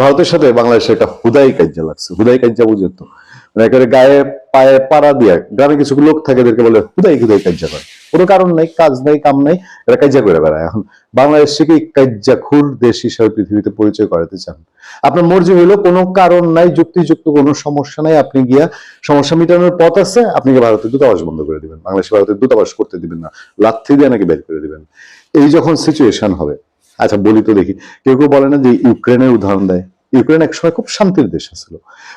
ভারতের সাথে বাংলাদেশের একটা হুদাই কাজ্জা লাগছে। হুদাই কাজ্জা বুঝেন তো, মানে একেবারে গায়ে পায়ে পাড়া দিয়ে গ্রামে কিছু লোক থাকে, এদেরকে বলে হুদাই হুদাই কাজ্জা করে। কোনো কারণ নাই, কাজ নাই, কাম নাই, এরা কাজ্জা করে বেড়ায়। এখন বাংলাদেশকে কাজ্জাখুর দেশ হিসাবে পৃথিবীতে পরিচয় করাতে চান। আপনার মর্জি হইলো, কোনো কারণ নাই, যুক্তিযুক্ত কোনো সমস্যা নাই, আপনি গিয়া সমস্যা মিটানোর পথ আছে, আপনি গিয়ে ভারতের দূতাবাস বন্ধ করে দিবেন, বাংলাদেশ ভারতের দূতাবাস করতে দিবেন না, লাথি দিয়ে নাকি বের করে দিবেন। এই যখন সিচুয়েশন হবে, আচ্ছা বলি তো দেখি, কেউ কেউ বলে না যে ইউক্রেনের উদাহরণ দেয়। ইউক্রেন একসময় খুব শান্তির দেশ ছিল,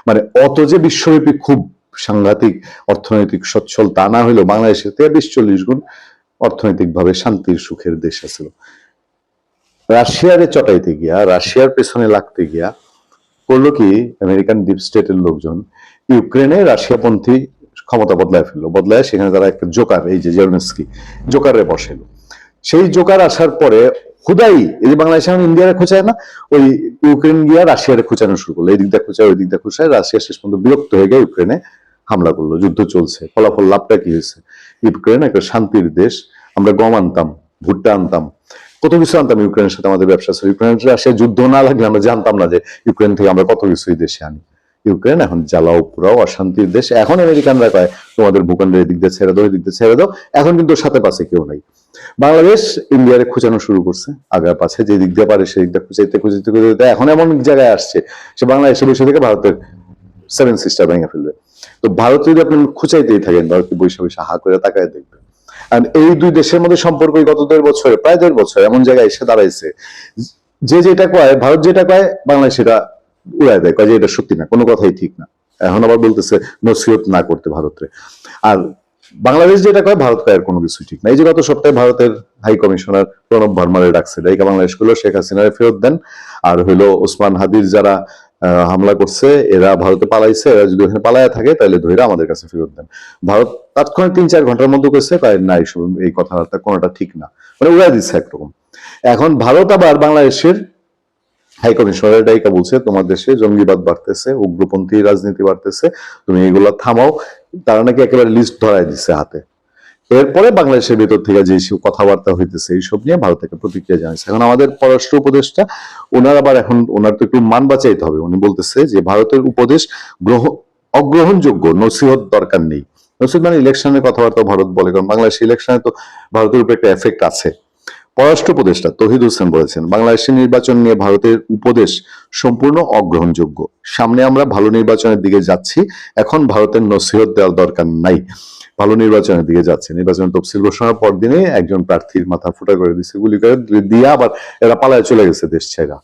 মানে অত যে বিশ্বব্যাপী খুব সাংঘাতিক অর্থনৈতিক সচ্ছল তা না হইলেও বাংলাদেশের 43-40 গুণ অর্থনৈতিক ভাবে শান্তির সুখের দেশ ছিল। রাশিয়ারে চটাইতে গিয়া, রাশিয়ার পেছনে লাগতে গিয়া করলো কি আমেরিকান ডিপ স্টেটের লোকজন, ইউক্রেনে রাশিয়াপন্থী ক্ষমতা বদলায় ফেললো, বদলায় সেখানে তারা একটা জোকার, এই যে জেলনেস্কি জোকারে বসেলো। সেই জোকার আসার পরে হুদাই এই যে বাংলাদেশ এখন ইন্ডিয়ারে খোঁচায় না, ওই ইউক্রেন গিয়া রাশিয়ারে খোঁচানো শুরু করলো, এই দিক দিয়ে খোঁচায় ওই দিক দিয়ে খোঁচায়, রাশিয়া শেষ পর্যন্ত বিরক্ত হয়ে গিয়ে ইউক্রেনে হামলা করলো। যুদ্ধ চলছে, ফলাফল লাভটা কি হয়েছে? ইউক্রেন একটা শান্তির দেশ, আমরা গম আনতাম, ভুট্টা আনতাম, কত কিছু আনতাম ইউক্রেনের সাথে, আমাদের ব্যবসা ছিল। ইউক্রেনের রাশিয়া যুদ্ধ না লাগলে আমরা জানতাম না যে ইউক্রেন থেকে আমরা কত কিছু এই দেশে আনি। ইউক্রেন এখন জ্বালাও পুরাও অশান্তির দেশ। এখন আমেরিকানরা কয় তোমাদের ভূখণ্ডের দিক দিয়ে ছেড়ে দাও, এই দিক দিয়ে ছেড়ে দাও। এখন কিন্তু সাথে পাশে কেউ নাই। বাংলাদেশ ইন্ডিয়ারে খুঁচানো শুরু করছে, আগা পাছে যে দিক দিয়ে পারে সেই দিক দিয়ে খুঁচাইতে খুঁচাইতে খুঁচাইতে এখন এমন জায়গায় আসছে সে বাংলাদেশে বসে থেকে ভারতের 7 সিস্টার ভেঙে ফেলবে। তো ভারত যদি আপনি খুঁচাইতেই থাকেন, ভারত বৈশা বৈশা হা করে তাকায় দেখবেন। আর এই দুই দেশের মধ্যে সম্পর্ক গত 1.5 বছরে, প্রায় 1.5 বছর এমন জায়গায় এসে দাঁড়াইছে, যে যেটা কয় ভারত যেটা কয় বাংলাদেশ সেটা উড়ায় দেয়, কয় যে এটা সত্যি না, কোনো কথাই ঠিক না। এখন আবার বলতেছে নসিহত না করতে ভারতের। আর বাংলাদেশ যেটা কয় ভারত কয় আর কোনো কিছু ঠিক না। এই যে গত সপ্তাহে ভারতের হাই কমিশনার প্রণব ভার্মারে ডাকছে, ডাইকা বাংলাদেশ গুলো শেখ হাসিনারে ফেরত দেন, আর হইলো ওসমান হাদির যারা হামলা করছে এরা ভারতে পালাইছে, এরা যদি ওখানে পালাইয়া থাকে তাহলে ধরে আমাদের কাছে ফেরত দেন। ভারত তাৎক্ষণিক 3-4 ঘন্টার মধ্যে করছে কয় না, এই কথাবার্তা কোনোটা ঠিক না, মানে উড়াই দিচ্ছে একরকম। এখন ভারত আবার বাংলাদেশের হাই কমিশনার ডাইকা বলছে তোমার দেশে জঙ্গিবাদ বাড়তেছে, উগ্রপন্থী রাজনীতি বাড়তেছে, তুমি এগুলা থামাও। তারা নাকি একেবারে লিস্ট ধরাই দিচ্ছে হাতে। এরপরে বাংলাদেশের ভেতর থেকে যে সব কথাবার্তা হইতেছে এইসব নিয়ে ভারত থেকে প্রতিক্রিয়া জানাচ্ছে। এখন আমাদের পররাষ্ট্র উপদেষ্টা, ওনার আবার এখন ওনার তো একটু মান বাঁচাইতে হবে, উনি বলতেছে যে ভারতের উপদেশ অগ্রহণযোগ্য, নসিহত দরকার নেই। নসিহত মানে ইলেকশনের কথাবার্তা ভারত বলে, কারণ বাংলাদেশ ইলেকশনে তো ভারতের উপর একটা এফেক্ট আছে। পররাষ্ট্র উপদেষ্টা তৌহিদ হোসেন বলেছেন বাংলাদেশের নির্বাচন নিয়ে ভারতের উপদেশ সম্পূর্ণ অগ্রহণযোগ্য। সামনে আমরা ভালো নির্বাচনের দিকে যাচ্ছি, এখন ভারতের নসিহত দেওয়ার দরকার নাই, ভালো নির্বাচনের দিকে যাচ্ছে। নির্বাচনের তফসিল ঘোষণার পর দিনে একজন প্রার্থীর মাথা ফুটা করে দিচ্ছে, গুলি করে দিয়ে আবার এরা পালায় চলে গেছে দেশ ছেড়া।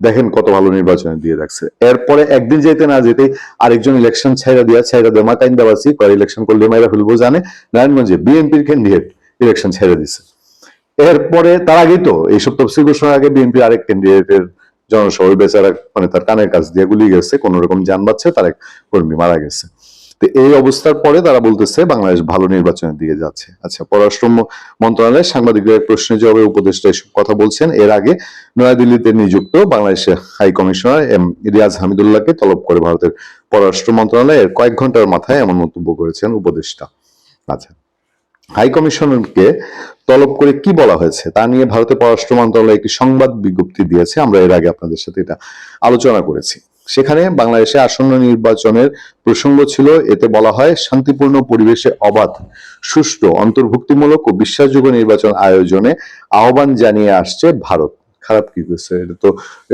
দেখেন কত ভালো নির্বাচনে দিয়ে রাখছে। এরপরে একদিন যেতে না যেতে আরেকজন ইলেকশন ছাইরা দেয় মাকাইন দাবাসি করে, ইলেকশন করলে মাইরা ফেলবো জানে, নারায়ণগঞ্জে বিএনপির ক্যান্ডিডেট ইলেকশন ছেড়ে দিছে। এরপরে তার আগেই তো এইসব তফসিল ঘোষণার আগে বিএনপি আরেক ক্যান্ডিডেটের জনসভায় বেচারা মানে তার কানের কাছ দিয়ে গুলি গেছে, কোন রকম যান বাঁচছে, তার এক কর্মী মারা গেছে। তো এই অবস্থার পরে তারা বলতেছে বাংলাদেশ ভালো নির্বাচনের দিকে যাচ্ছে। আচ্ছা, পররাষ্ট্র মন্ত্রণালয়ের সাংবাদিকদের প্রশ্নের জবাবে উপদেষ্টা এসব কথা বলছেন। এর আগে নয়াদিল্লিতে নিযুক্ত বাংলাদেশের হাই কমিশনার রিয়াজ হামিদুল্লাহকে তলব করে ভারতের পররাষ্ট্র মন্ত্রণালয়ের কয়েক ঘন্টার মাথায় এমন মন্তব্য করেছেন উপদেষ্টা। আচ্ছা, হাই কমিশনারকে তলব করে কি বলা হয়েছে তা নিয়ে ভারতের পররাষ্ট্র মন্ত্রণালয় একটি সংবাদ বিজ্ঞপ্তি দিয়েছে। আমরা এর আগে আপনাদের সাথে এটা আলোচনা করেছি। সেখানে বাংলাদেশে আসন্ন নির্বাচনের প্রসঙ্গ ছিল। এতে বলা হয় শান্তিপূর্ণ পরিবেশে অবাধ, সুষ্ঠু, অন্তর্ভুক্তিমূলক ও বিশ্বাসযোগ্য নির্বাচন আয়োজনে আহ্বান জানিয়ে আসছে ভারত। খারাপ কি করছে? এটা তো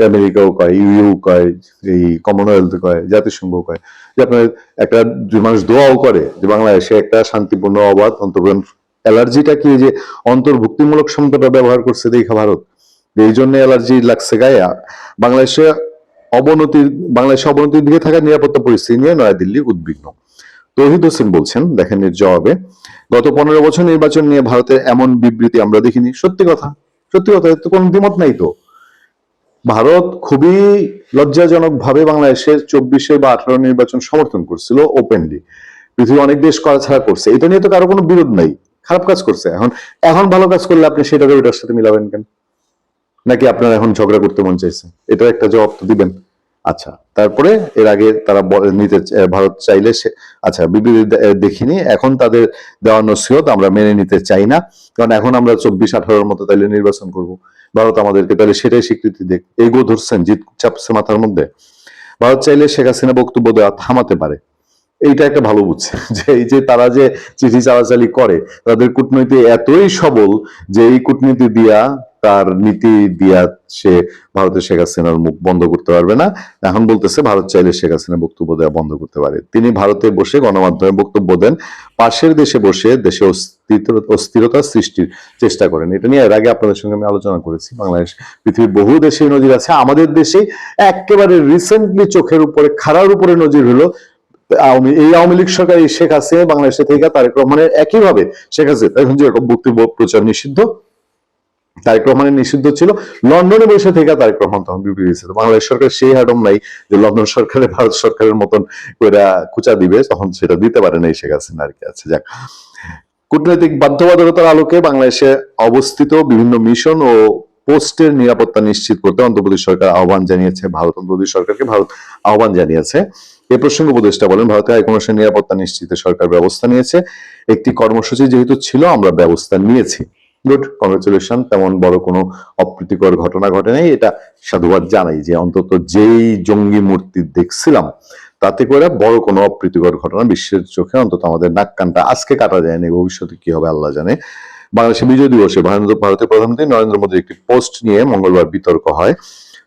আমেরিকাও কয়, ইউ কয়, এই কমনওয়েলথ কয়, জাতিসংঘ কয় যে আপনার একটা মানুষ দোয়াও করে যে বাংলাদেশে একটা শান্তিপূর্ণ অবাধ অন্তর্ভুক্ত। অ্যালার্জিটা কি যে অন্তর্ভুক্তিমূলক শব্দটা ব্যবহার করছে দেখা ভারত, এই জন্য অ্যালার্জি লাগছে গায়ে। বাংলাদেশে অবনতির দিকে থাকা নিরাপত্তা পরিস্থিতি নিয়ে নয়াদিল্লি উদ্বিগ্ন। তৌহিদ হোসেন বলছেন, দেখেন এর জবাবে, গত 15 বছর নির্বাচন নিয়ে ভারতের এমন বিবৃতি আমরা দেখিনি। সত্যি কথা, সত্যি কথা, তো কোনো দ্বিমত নাই তো। ভারত খুবই লজ্জাজনক ভাবে বাংলাদেশের 24 বা 18 নির্বাচন সমর্থন করছিল ওপেনলি। পৃথিবীর অনেক দেশ করা ছাড়া করছে, এটা নিয়ে তো কারো কোনো বিরোধ নাই। খারাপ কাজ করছে, এখন এখন ভালো কাজ করলে আপনি সেটাকে ওইটার সাথে মিলাবেন কেন? নাকি আপনার এখন ঝগড়া করতে মন চাইছে? এটা একটা জবাব তো দিবেন। আচ্ছা, তারপরে এর আগে তারা ভারত চাইলে আচ্ছা বিবৃতি দেখিনি, এখন তাদের দেওয়া নসিহত আমরা মেনে নিতে চাই না, কারণ এখন আমরা 24-18 মতো তাইলে নির্বাচন করব। ভারত আমাদেরকে তাহলে সেটাই স্বীকৃতি দেখ, এগো ধরছেন, জিত চাপছে মাথার মধ্যে। ভারত চাইলে শেখ হাসিনা বক্তব্য দেওয়া থামাতে পারে, এইটা একটা ভালো বুঝছে যে এই যে তারা যে চিঠি চালাচালি করে, তাদের কূটনীতি এতই সবল যে এই কূটনীতি দিয়া, তার নীতি দিয়া সে ভারতের শেখ হাসিনার মুখ বন্ধ করতে পারবে না। এখন বলতেছে ভারত চাইলে শেখ হাসিনা বক্তব্য দেওয়া বন্ধ করতে পারে। তিনি ভারতে বসে গণমাধ্যমে বক্তব্য দেন, পাশের দেশে বসে দেশে অস্থিরতা সৃষ্টির চেষ্টা করেন। এটা নিয়ে এর আগে আপনাদের সঙ্গে আমি আলোচনা করেছি। বাংলাদেশ পৃথিবীর বহু দেশে নজির আছে, আমাদের দেশে একেবারে রিসেন্টলি চোখের উপরে খাড়ার উপরে নজির হলো আওয়ামী লীগ সরকার শেখ হাসিনা বাংলাদেশে থেকে তারেক রহমানের একইভাবে শেখ হাসিনা এখন যেরকম বক্তব্য প্রচার নিষিদ্ধ, তারেক রহমানের নিষিদ্ধ ছিল, লন্ডনে বসে থেকে তারেক রহমান তখন বিবৃতি দিয়েছে। বাংলাদেশ সরকার সেই হাডম নাই যে লন্ডন সরকারের ভারত সরকারের মতন করে খুচা দিবে, তখন সেটা দিতে পারে না এই শেখ হাসিনা আর কি। আছে যাক, কূটনৈতিক বাধ্যবাধকতার আলোকে বাংলাদেশে অবস্থিত বিভিন্ন মিশন ও পোস্টের নিরাপত্তা নিশ্চিত করতে অন্তর্বর্তী সরকার আহ্বান জানিয়েছে। অন্তর্বর্তী সরকারকে ভারত আহ্বান জানিয়েছে। এ প্রসঙ্গে উপদেষ্টা বলেন, ভারতের হাইকমিশনের নিরাপত্তা নিশ্চিতে সরকার ব্যবস্থা নিয়েছে, একটি কর্মসূচি যেহেতু ছিল আমরা ব্যবস্থা নিয়েছি। Good, congratulation. তেমন বড় কোনো অপ্রীতিকর ঘটনা ঘটে নাই, এটা সাধুবাদ জানাই যে অন্তত যেই জঙ্গি মূর্তি দেখছিলাম তাতে করে বড় কোনো অপ্রীতিকর ঘটনা বিশ্বের চোখে অন্তত আমাদের নাক কানটা আজকে কাটা যায়নি, ভবিষ্যতে কি হবে আল্লাহ জানে। বাংলাদেশের বিজয় দিবসে ভারতের প্রধানমন্ত্রী নরেন্দ্র মোদীর একটি পোস্ট নিয়ে মঙ্গলবার বিতর্ক হয়।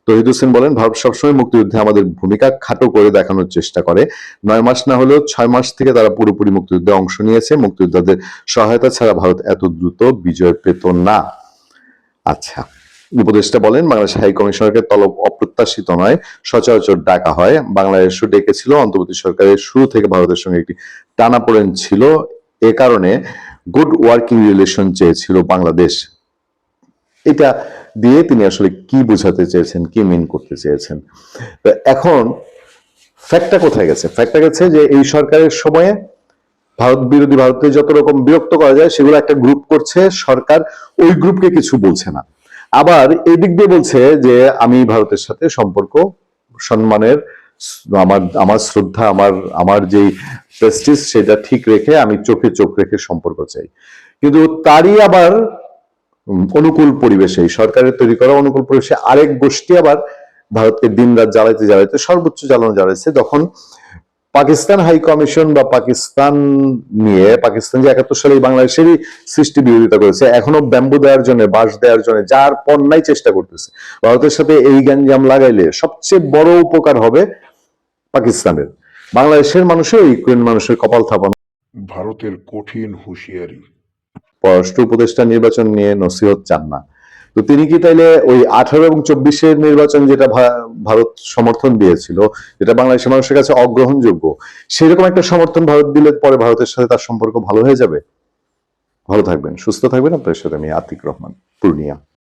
তহিদ হোসেন বলেন, ভারত সবসময় মুক্তিযুদ্ধে আমাদের ভূমিকা খাটো করে দেখানোর চেষ্টা করে। 9 মাস না হলেও 6 মাস থেকে তারা পুরোপুরি মুক্তিযুদ্ধে অংশ নিয়েছে। মুক্তিযোদ্ধাদের সহায়তা ছাড়া ভারত এত দ্রুত বিজয় পেত না। আচ্ছা, উপদেষ্টা বলেন, বাংলাদেশ হাই কমিশনারকে তলব অপ্রত্যাশিত নয়, সচরাচর ডাকা হয়। বাংলাদেশও ডেকেছিল। অন্তর্বর্তী সরকারের শুরু থেকে ভারতের সঙ্গে একটি টানাপোড়েন ছিল, এ কারণে গুড ওয়ার্কিং রিলেশন চেয়েছিল বাংলাদেশ। এটা দিয়ে তিনি আসলে কি বোঝাতে চেয়েছেন, কি মিন করতে চেয়েছেন? এখন ফ্যাক্টটা কোথায় গেছে? ফ্যাক্টটা গেছে যে এই সরকারের সময়ে ভারত বিরোধী, ভারতকে যত রকম বিরক্ত করা যায় সেগুলো একটা গ্রুপ করছে, সরকার ওই গ্রুপকে কিছু বলছে না। আবার এই দিক দিয়ে বলছে যে আমি ভারতের সাথে সম্পর্ক সম্মানের, আমার আমার শ্রদ্ধা, আমার যেই প্রেস্টিজ সেটা ঠিক রেখে আমি চোখে চোখ রেখে সম্পর্ক চাই। কিন্তু তারই আবার অনুকূল পরিবেশে, সরকারের তৈরি করা অনুকূল পরিবেশে আরেক গোষ্ঠী আবার ভারতকে দিন রাত জ্বালাইতে জ্বালাইতে সর্বোচ্চ জ্বালানো জ্বালাইছে। তখন পাকিস্তান হাই কমিশন বা পাকিস্তান নিয়ে, পাকিস্তান যে 71 সালে বাংলাদেশেরই সৃষ্টি বিরোধিতা করেছে, এখনো ব্যাম্বু দেওয়ার জন্য, বাঁশ দেওয়ার জন্য যার পণ্যায় চেষ্টা করতেছে। ভারতের সাথে এই গ্যাঞ্জাম লাগাইলে সবচেয়ে বড় উপকার হবে পাকিস্তানের। বাংলাদেশের মানুষের, ইউক্রেন মানুষের কপাল থাপানো। ভারতের কঠিন হুঁশিয়ারি। পররাষ্ট্র উপদেষ্টা নির্বাচন নিয়ে নসিহত চান না, তো তিনি কি তাইলে ওই 18 এবং 24-এর নির্বাচন যেটা ভারত সমর্থন দিয়েছিল, যেটা বাংলাদেশের মানুষের কাছে অগ্রহণযোগ্য, সেরকম একটা সমর্থন ভারত দিলে পরে ভারতের সাথে তার সম্পর্ক ভালো হয়ে যাবে? ভালো থাকবেন, সুস্থ থাকবেন। আপনার সাথে আমি আতিক রহমান, পূর্ণিয়া।